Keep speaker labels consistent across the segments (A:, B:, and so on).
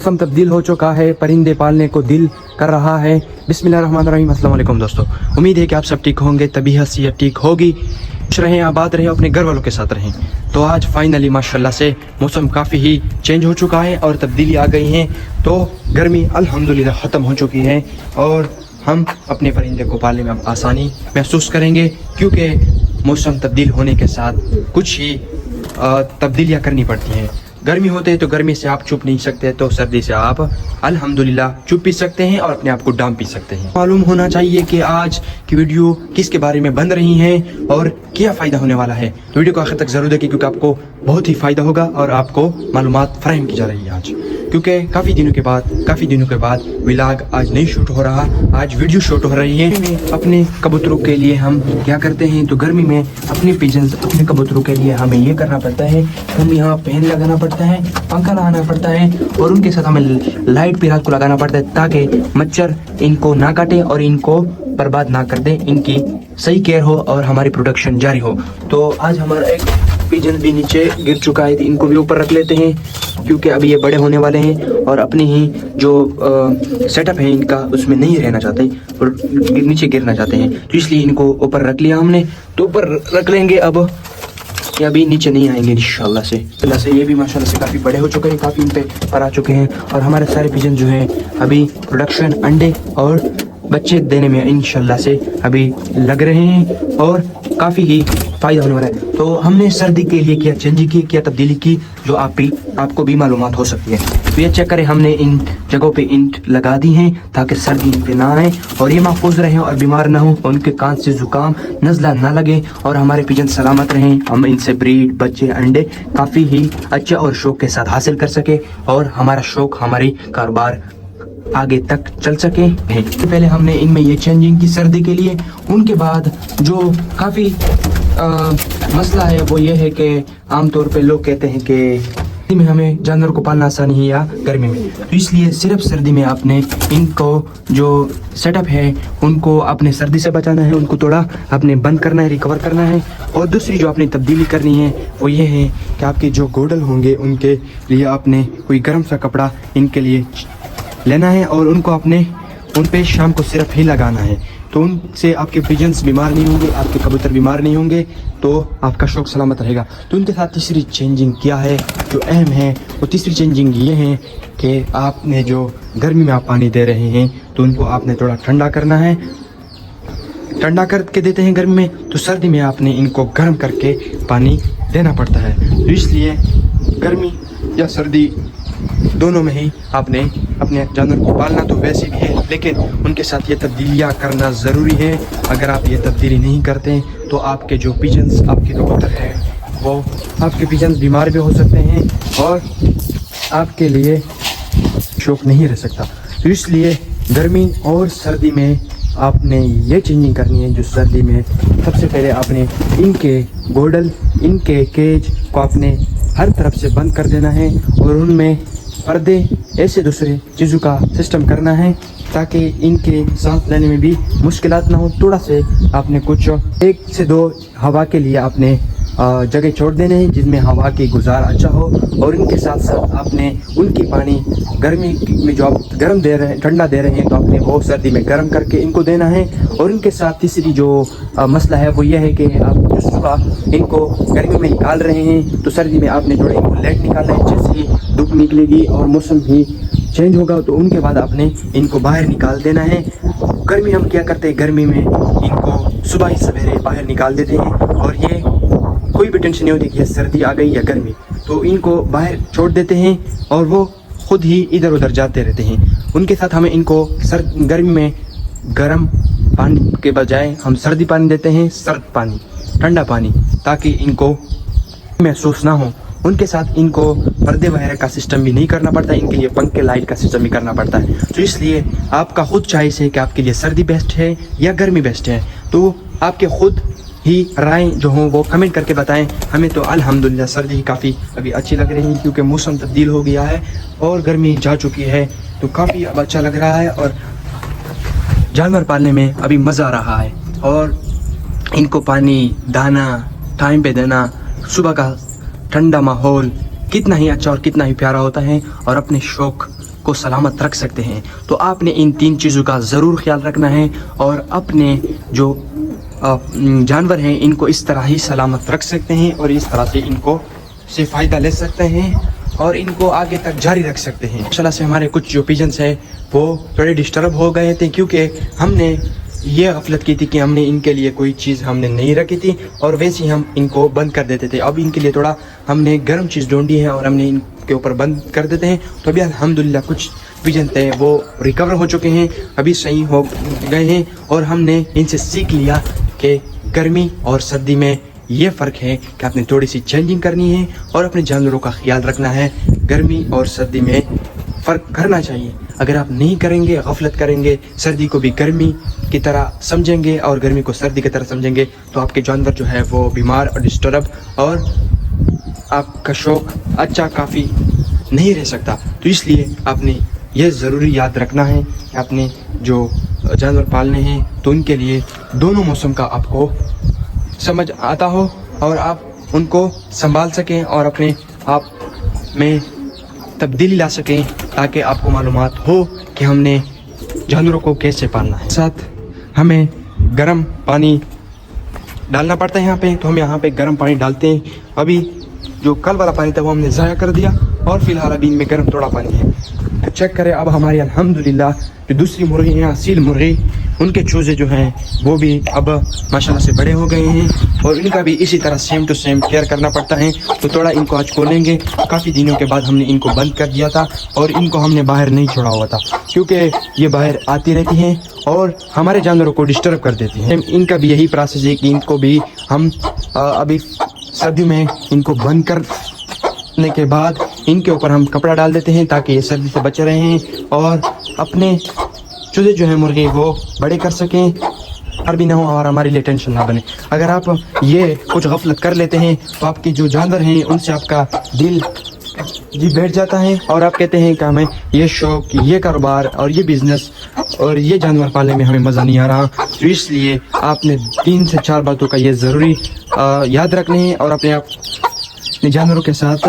A: मौसम तब्दील हो चुका है, परिंदे पालने को दिल कर रहा है। बिस्मिल्लाहिर्रहमानिर्रहीम। अस्सलाम वालेकुम दोस्तों, उम्मीद है कि आप सब ठीक होंगे, तबीयत सेहत ठीक होगी, खुश रहें, आबाद रहें, अपने घर वालों के साथ रहें। तो आज फाइनली माशाल्लाह से मौसम काफ़ी ही चेंज हो चुका है और तब्दीली आ गई है। तो गर्मी अल्हम्दुलिल्लाह ख़त्म हो चुकी है और हम अपने परिंदे को पालने में अब आसानी महसूस करेंगे, क्योंकि मौसम तब्दील होने के साथ कुछ ही तब्दीलियाँ करनी पड़ती हैं। गर्मी होते हैं तो गर्मी से आप छुप नहीं सकते, तो सर्दी से आप अल्हम्दुलिल्लाह छुप भी सकते हैं और अपने आप को डांप भी सकते हैं। मालूम होना चाहिए कि आज की वीडियो किसके बारे में बन रही है और क्या फ़ायदा होने वाला है। तो वीडियो को आखिर तक ज़रूर देखें, क्योंकि आपको बहुत ही फ़ायदा होगा और आपको मालूमात फराहम की जा रही है आज, क्योंकि काफ़ी दिनों के बाद व्लॉग आज नहीं शूट हो रहा, आज वीडियो शूट हो रही है। अपने कबूतरों के लिए हम क्या करते हैं, तो गर्मी में अपने पिजन्स, अपने कबूतरों के लिए हमें ये करना पड़ता है, हम यहाँ फैन लगाना पड़ता है, पंखा लगाना पड़ता है और उनके साथ हमें लाइट भी रात को लगाना पड़ता है, ताकि मच्छर इनको ना काटे और इनको बर्बाद ना कर दे, इनकी सही केयर हो और हमारी प्रोडक्शन जारी हो। तो आज हमारा एक पिजन भी नीचे गिर चुका है, इनको भी ऊपर रख लेते हैं, क्योंकि अभी ये बड़े होने वाले हैं और अपनी ही जो सेटअप है इनका उसमें नहीं रहना चाहते और नीचे गिरना चाहते हैं, तो इसलिए इनको ऊपर रख लिया हमने। तो ऊपर रख लेंगे, अब ये अभी नीचे नहीं आएंगे इंशाल्लाह से। अल्लाह से ये भी माशाल्लाह से काफ़ी बड़े हो चुके हैं, काफ़ी इन पे पर आ चुके हैं और हमारे सारे पिजन जो हैं अभी प्रोडक्शन, अंडे और बच्चे देने में इंशाल्लाह से अभी लग रहे हैं और काफ़ी ही फ़ायदा होने वाला है। तो हमने सर्दी के लिए क्या चेंजिंग की, क्या तब्दीली की, जो आपको भी मालूमात हो सकती है। तो ये चेक करें, हमने इन जगहों पे ईंट लगा दी हैं ताकि सर्दी इन पे ना आए और ये महफूज रहें और बीमार ना हो, उनके कान से जुकाम नज़ला ना लगे और हमारे पिजन सलामत रहें, हम इनसे ब्रीड, बच्चे, अंडे काफ़ी ही अच्छे और शौक के साथ हासिल कर सके और हमारा शौक, हमारी कारोबार आगे तक चल सके। पहले हमने इनमें ये चेंजिंग की सर्दी के लिए, उनके बाद जो काफ़ी मसला है वो ये है कि आमतौर पे लोग कहते हैं कि सर्दी में हमें जानवर को पालना आसान ही या गर्मी में, तो इसलिए सिर्फ सर्दी में आपने इनको जो सेटअप है उनको आपने सर्दी से बचाना है, उनको थोड़ा आपने बंद करना है, रिकवर करना है। और दूसरी जो आपने तब्दीली करनी है वो ये है कि आपके जो गोडल होंगे उनके लिए आपने कोई गर्म सा कपड़ा इनके लिए लेना है और उनको आपने उन पे शाम को सिर्फ ही लगाना है, तो उनसे आपके पिजन्स बीमार नहीं होंगे, आपके कबूतर बीमार नहीं होंगे, तो आपका शौक सलामत रहेगा। तो उनके साथ तीसरी चेंजिंग क्या है जो अहम है, वो तीसरी चेंजिंग ये है कि आपने जो गर्मी में आप पानी दे रहे हैं तो उनको आपने थोड़ा ठंडा करना है। ठंडा करके देते हैं गर्मी में, तो सर्दी में आपने इनको गर्म करके पानी देना पड़ता है। तो इसलिए गर्मी या सर्दी दोनों में ही आपने अपने जानवर को पालना तो वैसे भी है, लेकिन उनके साथ ये तब्दीलियाँ करना ज़रूरी है। अगर आप ये तब्दीली नहीं करते तो आपके जो पिजन्स, आपके कबूतर हैं, वो आपके पिजन्स बीमार भी हो सकते हैं और आपके लिए शौक नहीं रह सकता। तो इसलिए गर्मी और सर्दी में आपने ये चेंजिंग करनी है। जो सर्दी में सबसे पहले आपने इनके गोडल, इनके केज को आपने हर तरफ से बंद कर देना है और उनमें पर्दे, ऐसे दूसरे चीज़ों का सिस्टम करना है ताकि इनके सांस लेने में भी मुश्किलात ना हो। थोड़ा से आपने कुछ 1 से 2 हवा के लिए आपने जगह छोड़ देने हैं जिसमें हवा की गुजार अच्छा हो, और इनके साथ साथ आपने उनकी पानी गर्मी में जो आप गर्म दे रहे हैं, ठंडा दे रहे हैं, तो आपने वो सर्दी में गर्म करके इनको देना है। और इनके साथ तीसरी जो मसला है वो ये है कि आप जो सुबह इनको गर्मी में निकाल रहे हैं तो सर्दी में आपने थोड़ा इनको लेट निकालना है। जैसे ही धूप निकलेगी और मौसम भी चेंज होगा तो उनके बाद आपने इनको बाहर निकाल देना है। गर्मी हम क्या करते हैं, गर्मी में इनको सुबह ही सवेरे बाहर निकाल देते हैं और ये कोई भी टेंशन नहीं होती कि सर्दी आ गई या गर्मी, तो इनको बाहर छोड़ देते हैं और वो खुद ही इधर उधर जाते रहते हैं। उनके साथ हमें इनको गर्मी में गर्म पानी के बजाय हम सर्दी पानी देते हैं, सर्द पानी, ठंडा पानी, ताकि इनको महसूस ना हो। उनके साथ इनको पर्दे वगैरह का सिस्टम भी नहीं करना पड़ता, इनके लिए पंखे, लाइट का सिस्टम भी करना पड़ता है। तो इसलिए आपका खुद चॉइस है कि आपके लिए सर्दी बेस्ट है या गर्मी बेस्ट है। तो आपके खुद ही राय जो हों वो कमेंट करके बताएं। हमें तो अल्हम्दुलिल्लाह सर्दी ही काफ़ी अभी अच्छी लग रही है, क्योंकि मौसम तब्दील हो गया है और गर्मी जा चुकी है, तो काफ़ी अब अच्छा लग रहा है और जानवर पालने में अभी मज़ा आ रहा है। और इनको पानी, दाना टाइम पे देना, सुबह का ठंडा माहौल कितना ही अच्छा और कितना ही प्यारा होता है और अपने शौक کو سلامت رکھ سکتے ہیں. تو آپ نے ان 3 چیزوں کا ضرور خیال رکھنا ہے اور اپنے جو جانور ہیں ان کو اس طرح ہی سلامت رکھ سکتے ہیں اور اس طرح سے ان کو سے فائدہ لے سکتے ہیں اور ان کو آگے تک جاری رکھ سکتے ہیں. ماشاءاللہ سے ہمارے کچھ جو پیجنس ہیں وہ تھوڑے ڈسٹرب ہو گئے تھے کیونکہ ہم نے یہ غفلت کی تھی کہ ہم نے ان کے لیے کوئی چیز ہم نے نہیں رکھی تھی اور ویسے ہی ہم ان کو بند کر دیتے تھے. اب ان کے لیے تھوڑا ہم نے گرم چیز ڈھونڈی ہے اور ہم نے ان کے اوپر بند کر دیتے ہیں. تو ابھی الحمدللہ کچھ پیجن تھے وہ ریکور ہو چکے ہیں, ابھی صحیح ہو گئے ہیں اور ہم نے ان سے سیکھ لیا کہ گرمی اور سردی میں یہ فرق ہے کہ آپ نے تھوڑی سی چینجنگ کرنی ہے اور اپنے جانوروں کا خیال رکھنا ہے. گرمی اور سردی میں فرق کرنا چاہیے. اگر آپ نہیں کریں گے, غفلت کریں گے, سردی کو بھی گرمی کی طرح سمجھیں گے اور گرمی کو سردی کی طرح سمجھیں گے تو آپ کے جانور جو ہے وہ بیمار اور ڈسٹرب اور آپ کا شوق اچھا کافی نہیں رہ سکتا. تو اس لیے آپ نے یہ ضروری یاد رکھنا ہے کہ آپ نے جو جانور پالنے ہیں تو ان کے لیے دونوں موسم کا آپ کو سمجھ آتا ہو اور آپ ان کو سنبھال سکیں اور اپنے آپ میں تبدیلی لا سکیں تاکہ آپ کو معلومات ہو کہ ہم نے جانوروں کو کیسے پالنا ہے. ساتھ ہمیں گرم پانی ڈالنا پڑتا ہے یہاں پہ, تو ہم یہاں پہ گرم پانی ڈالتے ہیں. ابھی جو کل والا پانی تھا وہ ہم نے ضائع کر دیا اور فی الحال ابھی ان میں گرم تھوڑا پانی ہے. تو چیک کریں اب ہماری الحمدللہ جو دوسری مرغی ہیں اصیل مرغی ان کے چوزے جو ہیں وہ بھی اب ماشاءاللہ سے بڑے ہو گئے ہیں اور ان کا بھی اسی طرح سیم ٹو سیم کیئر کرنا پڑتا ہے. تو تھوڑا ان کو آج کھولیں گے. کافی دنوں کے بعد ہم نے ان کو بند کر دیا تھا اور ان کو ہم نے باہر نہیں چھوڑا ہوا تھا کیونکہ یہ باہر آتی رہتی ہیں اور ہمارے جانوروں کو ڈسٹرب کر دیتی ہیں. ان کا بھی یہی پروسیس ہے کہ ان کو بھی ہم ابھی سردی میں ان کو بند کرنے کے بعد ان کے اوپر ہم کپڑا ڈال دیتے ہیں تاکہ یہ سردی سے بچے رہیں اور اپنے چوزے جو ہیں مرغے وہ بڑے کر سکیں اور بھی نہ ہو اور ہمارے لیے ٹینشن نہ بنے. اگر آپ یہ کچھ غفلت کر لیتے ہیں تو آپ کے جو جانور ہیں ان سے آپ کا دل جی بیٹھ جاتا ہے اور آپ کہتے ہیں کہ ہمیں یہ شوق, یہ کاروبار اور یہ بزنس اور یہ جانور پالنے میں ہمیں مزہ نہیں آ رہا. تو اس لیے آپ نے 3 سے 4 باتوں کا یہ ضروری یاد رکھنے ہیں اور اپنے جانوروں کے ساتھ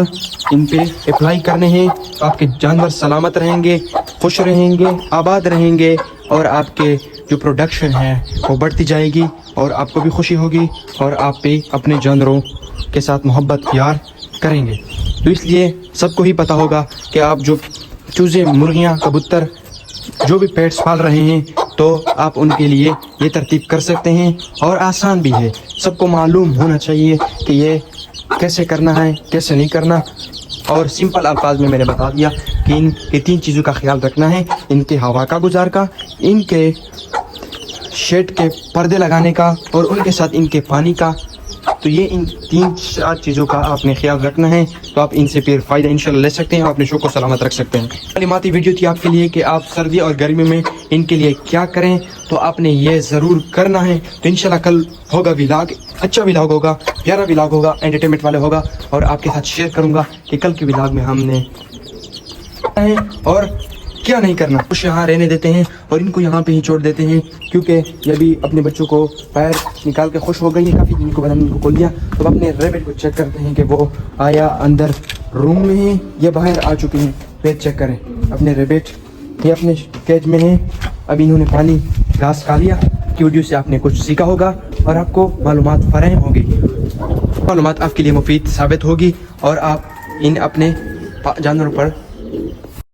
A: ان پہ اپلائی کرنے ہیں. آپ کے جانور سلامت رہیں گے, خوش رہیں گے, آباد رہیں گے اور آپ کے جو پروڈکشن ہے وہ بڑھتی جائے گی اور آپ کو بھی خوشی ہوگی اور آپ بھی اپنے جانوروں کے ساتھ محبت پیار کریں گے. تو اس لیے سب کو ہی پتہ ہوگا کہ آپ جو چوزے, مرغیاں, کبوتر جو بھی پیٹس پال رہے ہیں تو آپ ان کے لیے یہ ترتیب کر سکتے ہیں اور آسان بھی ہے. سب کو معلوم ہونا چاہیے کہ یہ کیسے کرنا ہے, کیسے نہیں کرنا. اور سمپل الفاظ میں نے بتا دیا کہ ان کے 3 چیزوں کا خیال رکھنا ہے. ان کے ہوا کا گزار کا, ان کے شیڈ کے پردے لگانے کا اور ان کے ساتھ ان کے پانی کا. تو یہ ان 3-4 چیزوں کا آپ نے خیال رکھنا ہے تو آپ ان سے پھر فائدہ انشاءاللہ لے سکتے ہیں اور اپنے شوق کو سلامت رکھ سکتے ہیں. تعلیماتی ویڈیو تھی آپ کے لیے کہ آپ سردی اور گرمی میں ان کے لیے کیا کریں تو آپ نے یہ ضرور کرنا ہے. تو انشاءاللہ کل ہوگا ولاگ, اچھا ولاگ ہوگا, پیارا ولاگ ہوگا, انٹرٹینمنٹ والے ہوگا اور آپ کے ساتھ شیئر کروں گا کہ کل کے ولاگ میں ہم نے اور کیا نہیں کرنا. کچھ یہاں رہنے دیتے ہیں اور ان کو یہاں پہ ہی چھوڑ دیتے ہیں کیونکہ یہ بھی اپنے بچوں کو پیر نکال کے خوش ہو گئی ہے. کافی دن کو بعد ہم ان کو کھول دیا. تو اپنے ریبٹ کو چیک کرتے ہیں کہ وہ آیا اندر روم میں ہیں یا باہر آ چکے ہیں. پھر چیک کریں اپنے ریبٹ, یہ اپنے کیج میں ہیں. اب انہوں نے پانی گھاس کھا لیا کی ویڈیو سے آپ نے کچھ سیکھا ہوگا اور آپ کو معلومات فراہم ہوگی. معلومات آپ کے لیے مفید ثابت ہوگی اور آپ ان اپنے جانوروں پر